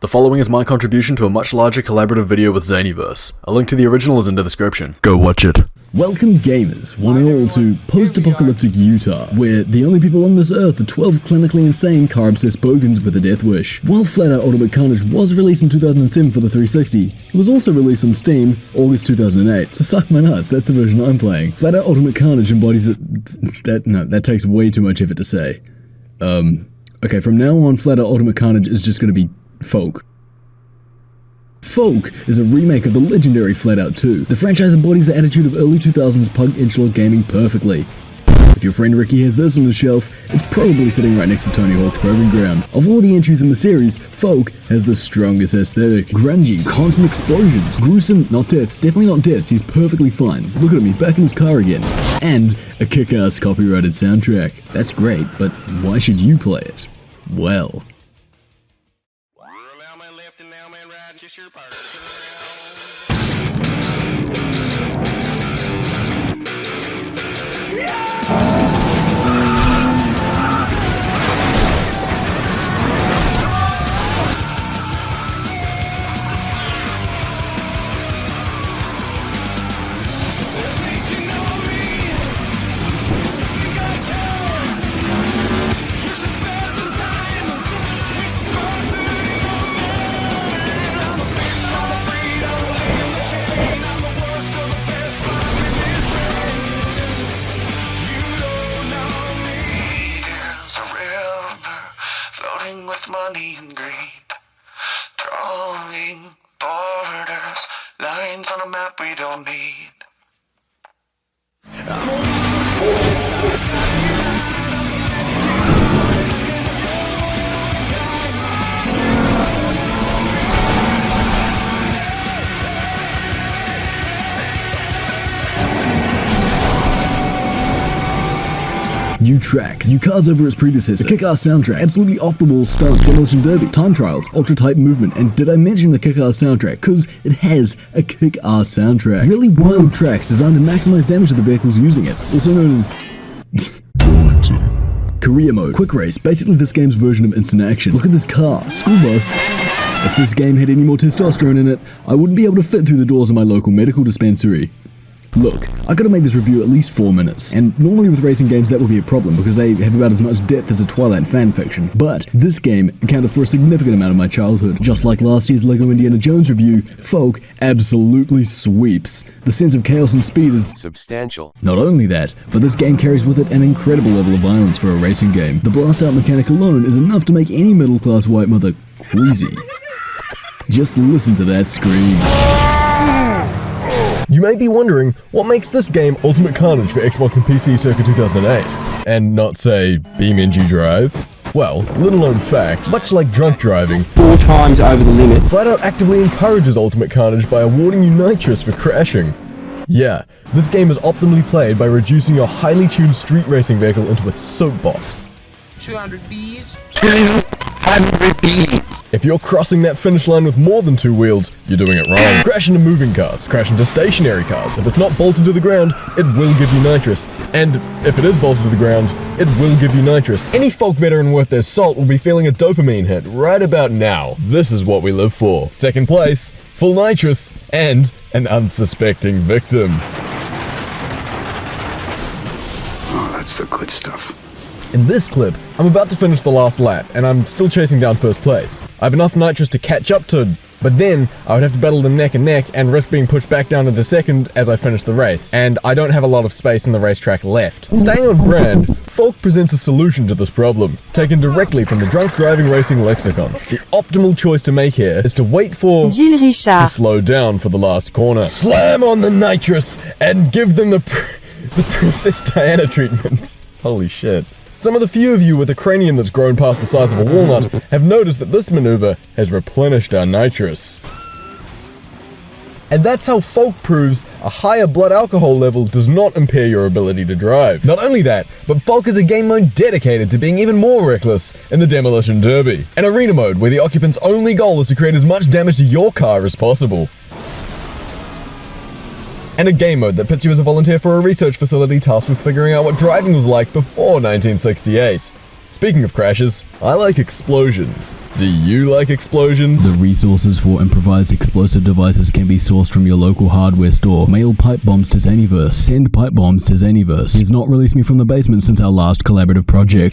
The following is my contribution to a much larger collaborative video with Zaniverse. A link to the original is in the description. Go watch it. Welcome gamers, one and all, to post-apocalyptic Utah, where the only people on this earth are 12 clinically insane car-obsessed bogans with a death wish. While Flatout Ultimate Carnage was released in 2007 for the 360, it was also released on Steam August 2008, so suck my nuts, that's the version I'm playing. Flatout Ultimate Carnage embodies it. That takes way too much effort to say. Okay, from now on, Flatout Ultimate Carnage is just gonna be Folk. Folk is a remake of the legendary Flatout 2. The franchise embodies the attitude of early 2000s punk edgelord gaming perfectly. If your friend Ricky has this on his shelf, it's probably sitting right next to Tony Hawk's Proving Ground. Of all the entries in the series, Folk has the strongest aesthetic. Grungy, constant explosions, gruesome, not deaths, definitely not deaths, he's perfectly fine. Look at him, he's back in his car again. And a kick-ass copyrighted soundtrack. That's great, but why should you play it? Well... Kiss your partner. Floating with money and greed, drawing borders, lines on a map we don't need. New tracks, new cars over its predecessor, a kick-ass soundtrack, absolutely off-the-wall stunts, demolition derby, time trials, ultra-tight movement, and did I mention the kick-ass soundtrack? Cause it has a kick-ass soundtrack. Really wild tracks designed to maximize damage of the vehicles using it, also known as... Career mode, quick race, basically this game's version of instant action. Look at this car, school bus. If this game had any more testosterone in it, I wouldn't be able to fit through the doors of my local medical dispensary. Look, I could have made this review at least 4 minutes, and normally with racing games that would be a problem because they have about as much depth as a Twilight fanfiction, but this game accounted for a significant amount of my childhood. Just like last year's LEGO Indiana Jones review, Folk absolutely sweeps. The sense of chaos and speed is substantial. Not only that, but this game carries with it an incredible level of violence for a racing game. The blast out mechanic alone is enough to make any middle-class white mother queasy. Just listen to that scream. You may be wondering, what makes this game Ultimate Carnage for Xbox and PC circa 2008? And not, say, BeamNG Drive? Well, little known fact, much like drunk driving, 4 times over the limit, Flatout actively encourages Ultimate Carnage by awarding you nitrous for crashing. Yeah, this game is optimally played by reducing your highly tuned street racing vehicle into a soapbox. 200 B's. If you're crossing that finish line with more than 2 wheels, you're doing it wrong. Crash into moving cars, crash into stationary cars. If it's not bolted to the ground, it will give you nitrous. And if it is bolted to the ground, it will give you nitrous. Any Folk veteran worth their salt will be feeling a dopamine hit right about now. This is what we live for. Second place, full nitrous, and an unsuspecting victim. Oh, that's the good stuff. In this clip, I'm about to finish the last lap, and I'm still chasing down first place. I have enough nitrous to catch up to, but then I would have to battle them neck and neck and risk being pushed back down into second as I finish the race, and I don't have a lot of space in the racetrack left. Staying on brand, Folk presents a solution to this problem, taken directly from the drunk driving racing lexicon. The optimal choice to make here is to wait for Gilles Richard to slow down for the last corner. Slam on the nitrous and give them the Princess Diana treatment. Holy shit. Some of the few of you with a cranium that's grown past the size of a walnut have noticed that this maneuver has replenished our nitrous. And that's how Folk proves a higher blood alcohol level does not impair your ability to drive. Not only that, but Folk is a game mode dedicated to being even more reckless in the Demolition Derby, an arena mode where the occupant's only goal is to create as much damage to your car as possible. and a game mode that puts you as a volunteer for a research facility tasked with figuring out what driving was like before 1968. Speaking of crashes, I like explosions. Do you like explosions? The resources for improvised explosive devices can be sourced from your local hardware store. Mail pipe bombs to Zanyverse. Send pipe bombs to Zanyverse. He's not released me from the basement since our last collaborative project.